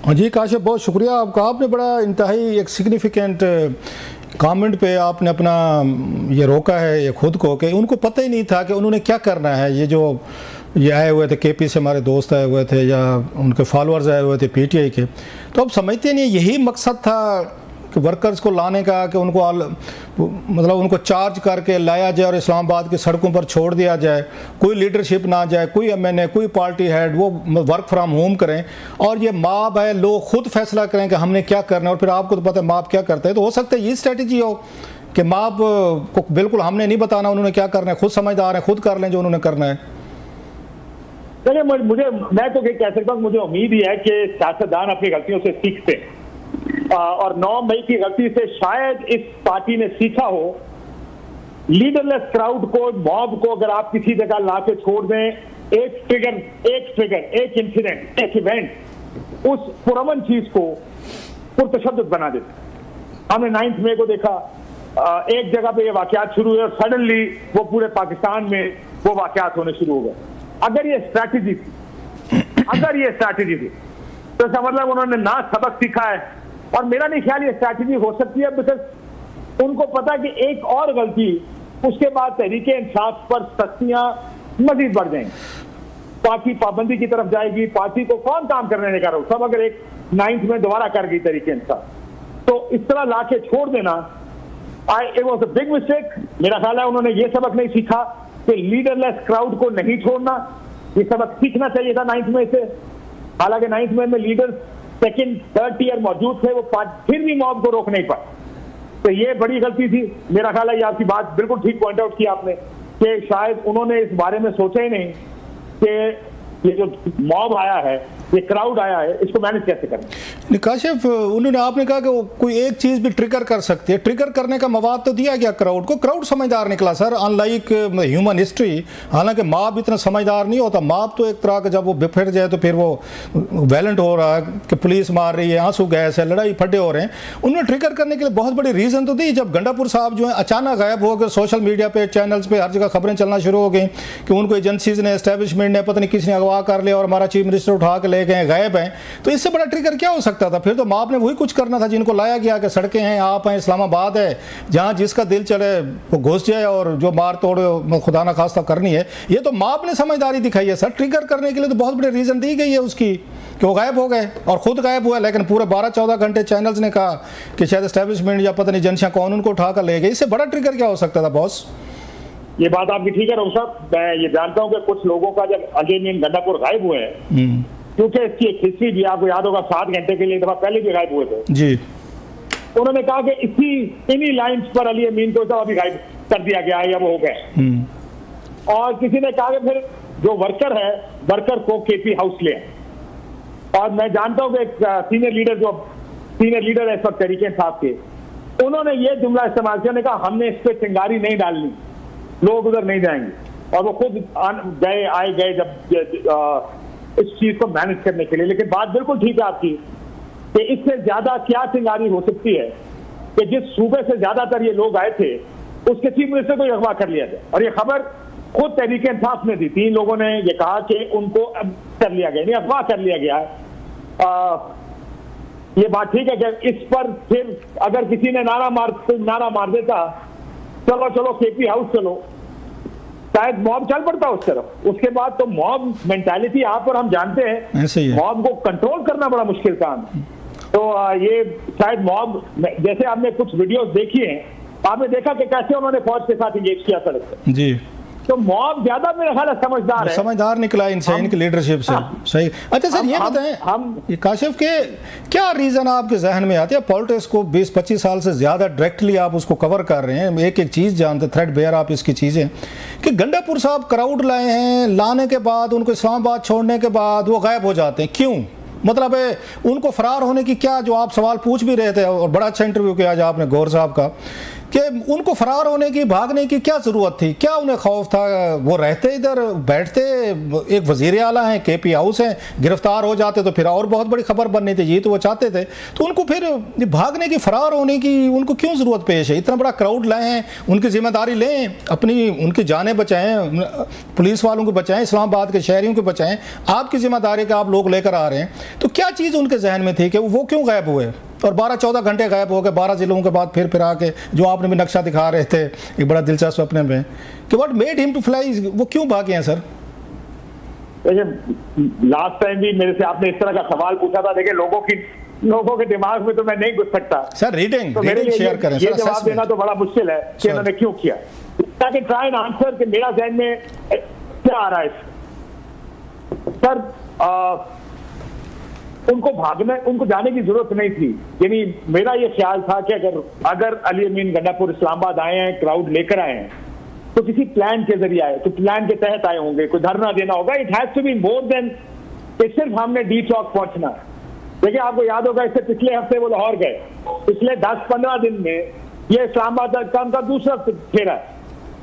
हाँ जी काशिफ, बहुत शुक्रिया आपका। आपने बड़ा इंतहाई एक सिग्निफिकेंट कमेंट पे आपने अपना ये रोका है ये खुद को, कि उनको पता ही नहीं था कि उन्होंने क्या करना है। ये आए हुए थे केपी से, हमारे दोस्त आए हुए थे या उनके फॉलोअर्स आए हुए थे पीटीआई के, तो अब समझते नहीं यही मकसद था कि वर्कर्स को लाने का, कि उनको मतलब उनको चार्ज करके लाया जाए और इस्लामाबाद की सड़कों पर छोड़ दिया जाए, कोई लीडरशिप ना जाए, कोई एमएनए, कोई पार्टी हेड, वो वर्क फ्रॉम होम करें और ये माप है, लोग खुद फैसला करें कि हमने क्या करना है। और फिर आपको तो पता है माप क्या करते हैं, तो हो सकता है ये स्ट्रेटजी हो कि माप को बिल्कुल हमने नहीं बताना उन्होंने क्या करना है, खुद समझदार हैं, खुद कर लें जो उन्होंने करना है। मैं तो कह सकता हूँ, मुझे उम्मीद ही है कि सियासतदान अपनी गलतियों से सीखते हैं और 9 मई की गलती से शायद इस पार्टी ने सीखा हो। लीडरलेस क्राउड को, मॉब को अगर आप किसी जगह ला के छोड़ दें, एक ट्रिगर, एक इंसिडेंट, एक इवेंट उस पुरअमन चीज को पुरतशद्दुद बना देते। हमने 9 मई को देखा, एक जगह पे ये वाकयात शुरू हुए और सडनली वो पूरे पाकिस्तान में वो वाकयात होने शुरू हो गए। अगर ये स्ट्रैटेजी थी तो इसका मतलब उन्होंने ना सबक सीखा है, और मेरा नहीं ख्याल ये स्ट्रैटेजी हो सकती है, बिकॉज उनको पता कि एक और गलती उसके बाद तहरीके इंसाफ पर सख्तियां मजीद बढ़ जाएंगी, पार्टी पाबंदी की तरफ जाएगी, पार्टी को कौन काम करने देगा। सब अगर एक 9 में दोबारा कर गई तहरीके इंसाफ, तो इस तरह ला के छोड़ देना it was a big mistake. मेरा ख्याल है उन्होंने ये सबक नहीं सीखा कि लीडरलेस क्राउड को नहीं छोड़ना, ये सबक सीखना चाहिए था 9 मई से। हालांकि 9 मई में लीडर्स सेकंड थर्ड टीयर मौजूद थे, वो फिर भी मॉब को रोक नहीं पाए, तो ये बड़ी गलती थी। मेरा ख्याल है ये आपकी बात बिल्कुल ठीक पॉइंट आउट की आपने कि शायद उन्होंने इस बारे में सोचा ही नहीं कि ये जो मॉब आया है, ये क्राउड आया है, इसको मैनेज कैसे करना। काशिफ, उन्होंने आपने कहा कि वो कोई एक चीज भी ट्रिगर कर सकती है, ट्रिगर करने का मवाद तो दिया गया क्राउड को। क्राउड समझदार निकला सर, अनलाइक ह्यूमन हिस्ट्री। हालांकि माप इतना समझदार नहीं होता, माप तो एक तरह का जब वो बिफर जाए तो फिर वो वायलेंट हो रहा है कि पुलिस मार रही है, आंसू गैस है, लड़ाई फटे हो रहे हैं। उन्होंने ट्रिगर करने के लिए बहुत बड़ी रीजन तो दी। जब गंडापुर साहब जो है अचानक गायब हो गए, सोशल मीडिया पे, चैनल्स पे हर जगह खबरें चलना शुरू हो गई कि उनको एजेंसीज ने, एस्टेब्लिशमेंट ने, पता नहीं किसी ने अगवा कर लिया और हमारा चीफ मिनिस्टर उठा के ले गए, गायब हैं। तो इससे बड़ा ट्रिगर क्या हो सकता था? फिर तो माप ने वही कुछ करना था जिनको लाया गया कि सड़कें हैं, आप हैं, इस्लामाबाद है, जहां जिसका दिल चले वो घुस जाए और जो मार तोड़ खुदा ना खास्ता करनी है। ये तो माप ने समझदारी दिखाई है सर। ट्रिगर करने के लिए तो बहुत बड़ी रीजन दी गई है उसकी कि वो गायब हो गए और खुद गायब हुआ, लेकिन पूरे 12-14 घंटे चैनल्स ने कहा कि शायद एस्टेब्लिशमेंट या पता नहीं एजेंसियां कौन उनको उठाकर ले गए। इससे बड़ा ट्रिगर क्या हो सकता था बॉस? ये बात आपकी ठीक है रऊफ साहब। मैं ये जानता हूं कि कुछ लोगों का जब अगेन गंडापुर गायब हुए हैं, क्योंकि इसकी एक हिस्ट्री भी आपको याद होगा, 7 घंटे के लिए दफा पहले भी गायब हुए थे जी। उन्होंने कहा कि इन्हीं लाइंस पर अली अमीन को अभी गायब कर दिया गया है या वो हो गए, और किसी ने कहा कि फिर जो वर्कर है, वर्कर को केपी हाउस ले। और मैं जानता हूं कि एक सीनियर लीडर है इस वक्त तहरीके इंसाफ के, उन्होंने ये जुमला इस्तेमाल किया, कहा हमने इस पर चिंगारी नहीं डालनी, लोग उधर नहीं जाएंगे, और वो खुद आए गए जब इस चीज को मैनेज करने के लिए। लेकिन बात बिल्कुल ठीक है आपकी कि इससे ज्यादा क्या चिंगारी हो सकती है कि जिस सूबे से ज्यादातर ये लोग आए थे उसके चीफ मिनिस्टर को अगवा कर लिया जाए। और ये खबर खुद तहरीके इंसाफ में थी, 3 लोगों ने ये कहा कि उनको कर लिया गया, नहीं अगवा कर लिया गया है। ये बात ठीक है कि इस पर फिर अगर किसी ने नारा मार देता, चलो चलो केपी हाउस चलो, शायद मॉब चल पड़ता उस तरफ। उसके बाद तो मॉब मेंटालिटी यहाँ पर हम जानते हैं, मॉब को कंट्रोल करना बड़ा मुश्किल काम है। तो ये शायद मॉब, जैसे आपने कुछ वीडियोस देखी हैं, आपने देखा कि कैसे उन्होंने फौज के साथ इंगेज किया सड़क पे जी। तो मॉब ज्यादा मेरा ख्याल है समझदार निकला इनसे, इनकी लीडरशिप से। सही। अच्छा सर, ये बताएं हम काशिफ के क्या रीजन आपके जहन में आते हैं? पॉलिटिक्स को 20-25 साल से ज्यादा डायरेक्टली आप उसको कवर कर रहे हैं, एक एक चीज जानते, थ्रेड बेयर आप इसकी चीजें, कि गंडापुर साहब क्राउड लाए हैं, लाने के बाद उनको इस्लामाबाद छोड़ने के बाद वो गायब हो जाते हैं, क्यों? मतलब है उनको फरार होने की क्या, जो आप सवाल पूछ भी रहे थे और बड़ा अच्छा इंटरव्यू किया आज आपने गौर साहब का, कि उनको फरार होने की, भागने की क्या जरूरत थी? क्या उन्हें खौफ था? वो रहते इधर, बैठते, एक वजीर आला हैं, केपी हाउस हैं, गिरफ्तार हो जाते तो फिर और बहुत बड़ी खबर बननी थी, ये तो वो चाहते थे। तो उनको फिर भागने की, फरार होने की उनको क्यों जरूरत पेश है? इतना बड़ा क्राउड लाए हैं, उनकी जिम्मेदारी लें, अपनी उनकी जानें बचाएं, पुलिस वालों को बचाएं, इस्लामाबाद के शहरियों को बचाएं। आपकी जिम्मेदारी का आप लोग लेकर आ रहे हैं, तो क्या चीज़ उनके जहन में थी कि वो क्यों गायब हुए और 12-14 घंटे गायब हो गए, 12 जिलों के बाद फिर आके, जो आपने भी नक्शा दिखा रहे थे एक बड़ा दिलचस्प अपने में, कि what made him to fly, वो क्यों भागे हैं सर? देखिए लास्ट टाइम भी मेरे से आपने इस तरह का सवाल पूछा था। देखिए लोगों के दिमाग में तो मैं नहीं घुस सकता सर। रीडिंग तो मेरे लिए शेयर करें, ये जवाब देना तो बड़ा मुश्किल है कि इन्होंने क्यों किया। ताकि ट्राई एंड आंसर कि मेरा जहन में क्या आ रहा है सर। उनको भागने, उनको जाने की जरूरत नहीं थी। यानी मेरा ये ख्याल था कि अगर अली अमीन गंडापुर इस्लामाबाद आए हैं, क्राउड लेकर आए हैं, तो किसी प्लान के जरिए आए, तो प्लान के तहत आए होंगे, कोई धरना देना होगा। It has to be more than कि सिर्फ हमने डी चौक पहुंचना। देखिए आपको याद होगा, इससे पिछले हफ्ते वो लाहौर गए। पिछले 10-15 दिन में ये इस्लामाबाद का उनका दूसरा फेरा है।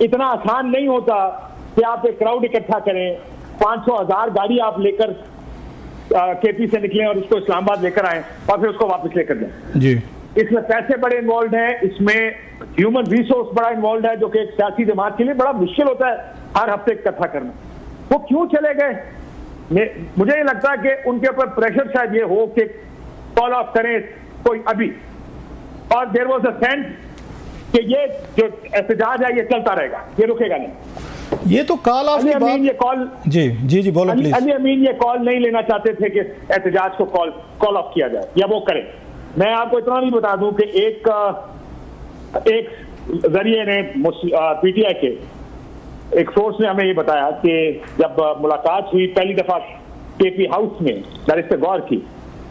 इतना आसान नहीं होता कि आप एक क्राउड इकट्ठा करें, 500,000 गाड़ी आप लेकर केपी से निकलें और उसको इस्लामाबाद लेकर आए और फिर उसको वापस लेकर जाएं जी। इसमें पैसे बड़े इन्वॉल्व हैं, इसमें ह्यूमन रिसोर्स बड़ा इन्वॉल्व है, जो कि एक सियासी जमात के लिए बड़ा मुश्किल होता है हर हफ्ते इकट्ठा करना। वो क्यों चले गए? मुझे ये लगता है कि उनके ऊपर प्रेशर शायद ये हो कि कॉल ऑफ करें कोई अभी, और देयर वाज अ सेंस कि ये जो एहतजाज है ये चलता रहेगा, ये रुकेगा नहीं। ये तो कॉल ऑफ की बात, ये कॉल जी बोलो प्लीज। अली अमीन ये कॉल नहीं लेना चाहते थे कि एहतजाज को कॉल ऑफ किया जाए या वो करें। मैं आपको इतना भी बता दूं कि एक जरिए ने, पीटीआई के एक सोर्स ने हमें ये बताया कि जब मुलाकात हुई पहली दफा केपी हाउस में बैरिस्टर गौर की,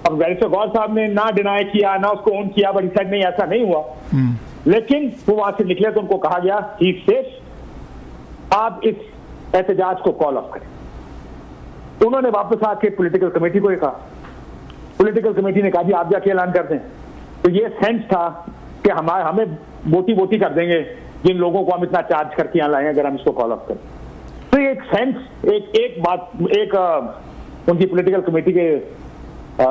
अब बैरिस्टर गौर साहब ने ना डिनाई किया ना उसको ऑन किया, बट साइड नहीं, ऐसा नहीं हुआ। लेकिन वो वहां से निकले तो उनको कहा गया ही सेफ, आप इस एहतजाज को कॉल ऑफ करें। उन्होंने वापस आके पॉलिटिकल कमेटी को कहा, पॉलिटिकल कमेटी ने कहा जी आप जाके ऐलान कर दें। तो ये सेंस था कि हमें वोटी कर देंगे जिन लोगों को हम इतना चार्ज करके यहाँ लाए अगर हम इसको कॉल ऑफ करें। तो ये एक सेंस, एक बात, उनकी पॉलिटिकल कमेटी के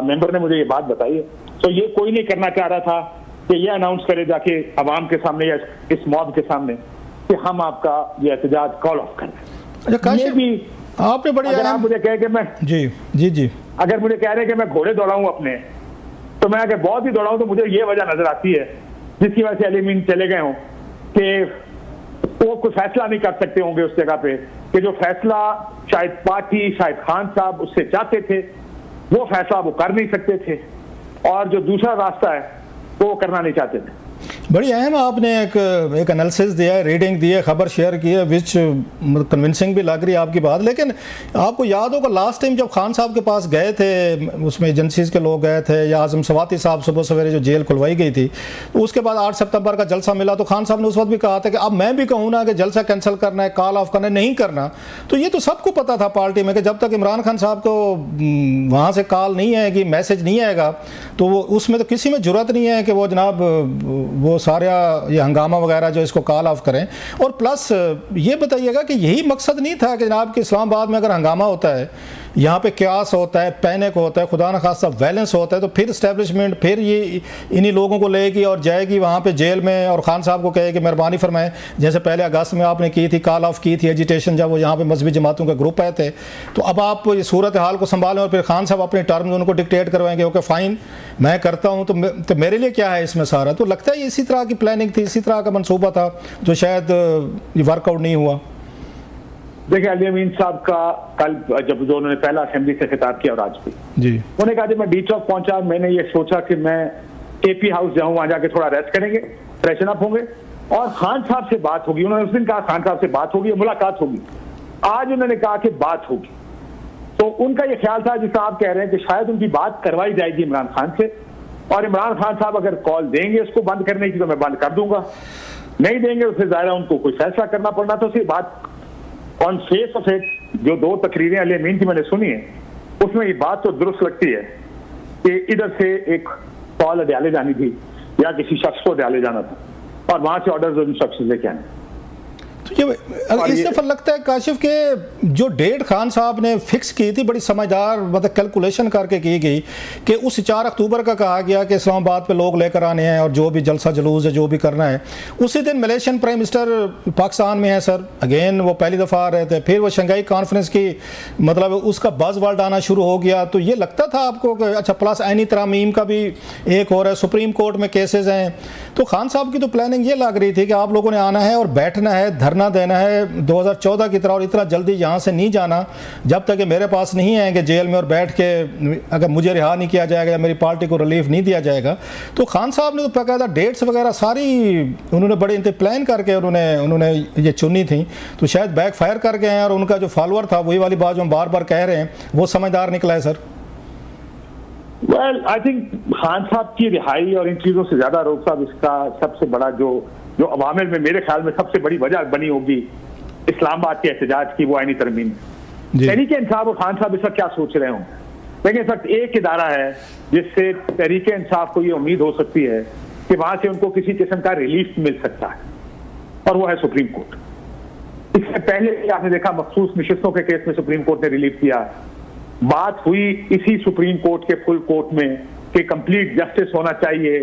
मेंबर ने मुझे ये बात बताई है। तो ये कोई नहीं करना चाह रहा था कि ये अनाउंस करे जाके अवाम के सामने या इस मॉब के सामने कि हम आपका ये एहतजाज कॉल ऑफ करें। ये भी आपने बड़ी, अगर आप मुझे कहे कि मैं जी अगर मुझे कह रहे हैं कि मैं घोड़े दौड़ाऊं अपने, तो मैं अगर बहुत ही दौड़ाऊं तो मुझे ये वजह नजर आती है जिसकी वजह से अली अमीन चले गए हों कि वो कुछ फैसला नहीं कर सकते होंगे उस जगह पे, कि जो फैसला शायद पार्टी, शायद खान साहब उससे चाहते थे, वो फैसला वो कर नहीं सकते थे, और जो दूसरा रास्ता है वो करना नहीं चाहते थे। बड़ी अहम आपने एक एनालिसिस दिया है, रीडिंग दी है, खबर शेयर की है, विच कन्विंसिंग भी लग रही है आपकी बात। लेकिन आपको याद होगा लास्ट टाइम जब खान साहब के पास गए थे, उसमें एजेंसीज के लोग गए थे, या आजम सवाती साहब सुबह सवेरे जो जेल खुलवाई गई थी, तो उसके बाद 8 सितंबर का जलसा मिला, तो खान साहब ने उस वक्त भी कहा था कि अब मैं भी कहूँ ना कि जलसा कैंसिल करना है, कॉल ऑफ करना है, नहीं करना। तो ये तो सबको पता था पार्टी में कि जब तक इमरान खान साहब को वहाँ से कॉल नहीं आएगी, मैसेज नहीं आएगा, तो उसमें तो किसी में जरूरत नहीं है कि वो जनाब वो सारा ये हंगामा वगैरह जो इसको कॉल ऑफ करें। और प्लस ये बताइएगा कि यही मकसद नहीं था कि जनाब कि इस्लामाबाद में अगर हंगामा होता है, यहाँ पे क्यास होता है, पैनिक होता है, खुदा न खास्ता वायलेंस होता है, तो फिर इस्टेब्लिशमेंट फिर ये इन्हीं लोगों को लेगी और जाएगी वहाँ पे जेल में और खान साहब को कहेगी मेहरबानी फरमाएं, जैसे पहले अगस्त में आपने की थी, कॉल ऑफ की थी एजिटेशन, जब वो यहाँ पे मजहबी जमातों के ग्रुप आए थे। तो अब आप ये सूरत हाल को संभालें और फिर खान साहब अपने टर्म्स उनको डिक्टेट करवाएंगे, ओके फाइन मैं करता हूँ, तो मेरे लिए क्या है इसमें सारा। तो लगता है इसी तरह की प्लानिंग थी, इसी तरह का मनसूबा था जो शायद ये वर्कआउट नहीं हुआ। देखिए अली अमीन साहब का कल जब जो उन्होंने पहला असेंबली से खिताब किया और आज भी जी, उन्होंने कहा जब मैं डी चौक पहुंचा मैंने ये सोचा कि मैं केपी हाउस जाऊं, वहां जाके थोड़ा रेस्ट करेंगे, फ्रेशन अप होंगे और खान साहब से बात होगी। उन्होंने उस दिन कहा खान साहब से बात होगी, मुलाकात होगी। आज उन्होंने कहा कि बात होगी। तो उनका ये ख्याल था जिसका आप कह रहे हैं कि शायद उनकी बात करवाई जाएगी इमरान खान से, और इमरान खान साहब अगर कॉल देंगे उसको बंद करने की तो मैं बंद कर दूंगा, नहीं देंगे तो फिर ज़ाहिर है उनको कोई फैसला करना पड़ना। तो सिर्फ बात ऑन फेस ऑफ इट, जो 2 तकरीरें अली अमीन की मैंने सुनी है उसमें ये बात तो दुरुस्त लगती है कि इधर से एक कॉल अडयाले जानी थी या किसी शख्स को अडयाले जाना था, और वहां से ऑर्डर्स और इंस्ट्रक्शंस लेके आने। तो ये इस दफा लगता है काशिफ के जो डेट खान साहब ने फिक्स की थी बड़ी समझदार मतलब कैलकुलेशन करके की गई कि उस 4 अक्टूबर का कहा गया कि इस्लामाबाद पे लोग लेकर आने हैं और जो भी जलसा जुलूस है जो भी करना है। उसी दिन मलेशियन प्राइम मिनिस्टर पाकिस्तान में है सर, अगेन वो पहली दफ़ा आ रहे थे, फिर वो शंघाई कॉन्फ्रेंस की मतलब उसका बज़वर्ड आना शुरू हो गया। तो ये लगता था आपको कि अच्छा प्लस आईनी तरमीम का भी एक और है, सुप्रीम कोर्ट में केसेज हैं, तो खान साहब की तो प्लानिंग ये लग रही थी कि आप लोगों ने आना है और बैठना है, धरना देना है 2014 की तरह, और इतना जल्दी यहाँ से नहीं जाना जब तक कि मेरे पास नहीं आएंगे जेल में और बैठ के अगर मुझे रिहा नहीं किया जाएगा या मेरी पार्टी को रिलीफ नहीं दिया जाएगा। तो खान साहब ने तो बाकायदा डेट्स वगैरह सारी उन्होंने बड़े प्लान करके उन्होंने ये चुनी थी, तो शायद बैक फायर कर गए हैं और उनका जो फॉलोअर था वही वाली बात जो हम बार बार कह रहे हैं वो समझदार निकला है sir. Well I think Khan साहब की रिहाई और इन चीजों से ज्यादा रोक साहब इसका सबसे बड़ा जो अवामिल में मेरे ख्याल में सबसे बड़ी वजह बनी होगी इस्लामाबाद के एहतजाज की, वो आईनी तरमीम। तहरीके इंसाफ और खान साहब इसका क्या सोच रहे हों? लेकिन सर एक इदारा है जिससे तहरीके इंसाफ को ये उम्मीद हो सकती है कि वहां से उनको किसी किस्म का रिलीफ मिल सकता है, और वो है सुप्रीम कोर्ट। इससे पहले भी आपने देखा मखसूस नशिस्तों के केस में सुप्रीम कोर्ट ने रिलीफ दिया। बात हुई इसी सुप्रीम कोर्ट के फुल कोर्ट में कि कंप्लीट जस्टिस होना चाहिए,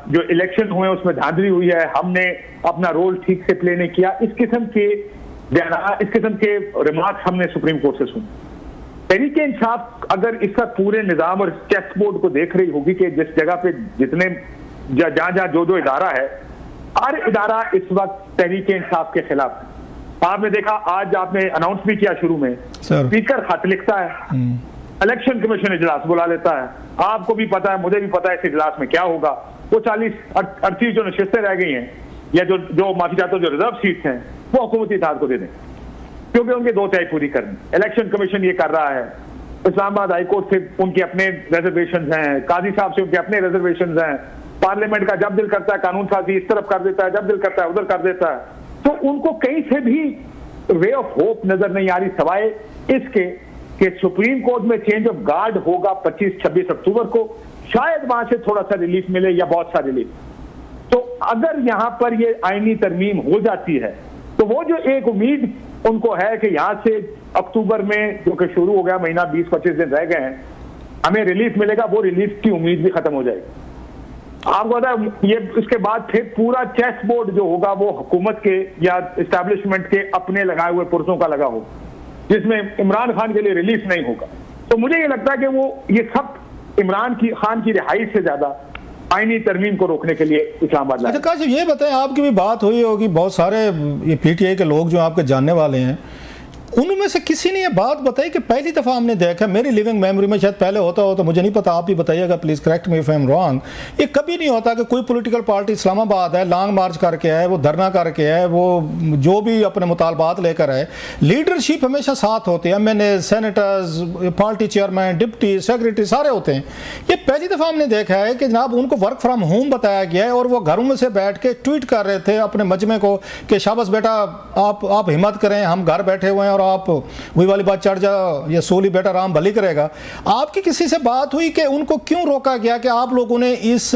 जो इलेक्शन हुए उसमें धांधली हुई है, हमने अपना रोल ठीक से प्ले नहीं किया, इस किस्म के रिमार्क्स हमने सुप्रीम कोर्ट से सुने। तहरीके इंसाफ अगर इसका पूरे निजाम और चेस बोर्ड को देख रही होगी कि जिस जगह पे जितने जहां जो इदारा है, हर इदारा इस वक्त तहरीके इंसाफ के खिलाफ है। आपने देखा आज आपने अनाउंस भी किया शुरू में, स्पीकर खत लिखता है, इलेक्शन कमीशन इजलास बुला लेता है, आपको भी पता है मुझे भी पता है इस इजलास में क्या होगा। वो 40-38 जो नशिस्तें रह गई हैं या जो माफी चाहते हो जो रिजर्व सीट्स हैं वो हुकूमती इत्तेहाद को दे दें, क्योंकि उनके 2 तिहाई पूरी करनी। इलेक्शन कमीशन ये कर रहा है, इस्लामाबाद हाईकोर्ट से उनके अपने रिजर्वेशन हैं, काजी साहब से उनके अपने रिजर्वेशन हैं, पार्लियामेंट का जब दिल करता है कानून साजी इस तरफ कर देता है, जब दिल करता है उधर कर देता है। तो उनको कहीं से भी वे ऑफ होप नजर नहीं आ रही, सवाए इसके कि सुप्रीम कोर्ट में चेंज ऑफ गार्ड होगा 25-26 अक्टूबर को, शायद वहां से थोड़ा सा रिलीफ मिले या बहुत सा रिलीफ। तो अगर यहां पर ये आईनी तरमीम हो जाती है तो वो जो एक उम्मीद उनको है कि यहां से अक्टूबर में जो कि शुरू हो गया महीना 20-25 दिन रह गए हैं हमें रिलीफ मिलेगा, वो रिलीफ की उम्मीद भी खत्म हो जाएगी। आपको पता है ये इसके बाद फिर पूरा चेस बोर्ड जो होगा वो हुकूमत के या इस्टेब्लिशमेंट के अपने लगाए हुए पुरजों का लगा होगा, जिसमें इमरान खान के लिए रिलीफ नहीं होगा। तो मुझे ये लगता है कि वो ये सब इमरान खान की रिहाई से ज्यादा आईनी तरमीम को रोकने के लिए इस्लामाबाद लाए। अच्छा काशिफ ये बताएं, आपकी भी बात हुई होगी, बहुत सारे ये पीटीआई के लोग जो आपके जानने वाले हैं उनमें से किसी ने ये बात बताई कि पहली दफ़ा हमने देखा, मेरी लिविंग मेमोरी में शायद पहले होता हो तो मुझे नहीं पता, आप भी बताइएगा please, correct me if I am wrong, ये कभी नहीं होता कि कोई पॉलिटिकल पार्टी इस्लामाबाद है, लॉन्ग मार्च करके आए, वो धरना करके आए, वो जो भी अपने मुतालबात लेकर आए, लीडरशिप हमेशा साथ होती है, MNA, senators, party chairman, deputy secretary सारे होते हैं। ये पहली दफ़ा हमने देखा है कि जनाब उनको वर्क फ्राम होम बताया गया है और वो घरों में से बैठ के ट्वीट कर रहे थे अपने मजमे को कि शाबाश बेटा आप हिम्मत करें, हम घर बैठे हुए हैं और आप वही वाली बात चढ़ जाओ, ये सोली बेटा राम भली करेगा। आपकी किसी से बात हुई कि उनको क्यों रोका गया कि आप लोगों ने इस